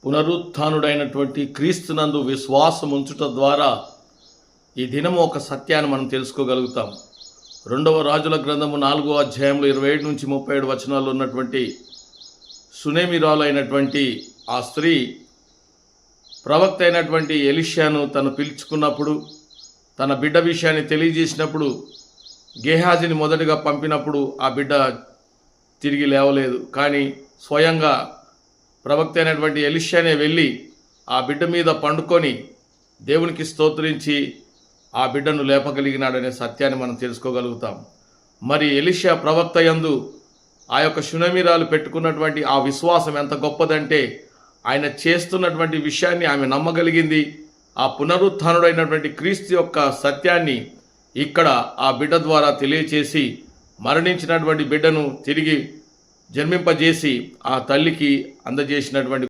పునరుత్థానుడైనటువంటి క్రీస్తునందు విశ్వాసం ఉంచుట ద్వారా ఈ దినము ఒక సత్యాన్ని మనం తెలుసుకోగలుగుతాం. 2వ రాజుల గ్రంథము 4వ అధ్యాయంలో 27 నుంచి 37 వచనాల్లో ఉన్నటువంటి సునేమిరాలు అయినటువంటి ఆ స్త్రీ ప్రవక్త అయినటువంటి ఎలీషాను తను పిలుచుకున్నప్పుడు, తన బిడ్డ విషయాన్ని తెలియజేసినప్పుడు, గేహాజీని మొదటగా పంపినప్పుడు ఆ బిడ్డ తిరిగి లేవలేదు. కానీ స్వయంగా ప్రవక్త అయినటువంటి ఎలీషానే వెళ్ళి ఆ బిడ్డ మీద పండుకొని దేవునికి స్తోత్రించి ఆ బిడ్డను లేపగలిగినాడనే సత్యాన్ని మనం తెలుసుకోగలుగుతాం. మరి ఎలీషా ప్రవక్త యందు ఆ యొక్క షునేమిరాలు పెట్టుకున్నటువంటి ఆ విశ్వాసం ఎంత గొప్పదంటే, ఆయన చేస్తున్నటువంటి విషయాన్ని ఆమె నమ్మగలిగింది. ఆ పునరుత్థానుడైనటువంటి క్రీస్తు యొక్క సత్యాన్ని ఇక్కడ ఆ బిడ్డ ద్వారా తెలియచేసి మరణించినటువంటి బిడ్డను తిరిగి జన్మింపజేసి ఆ తల్లికి అందజేసినటువంటి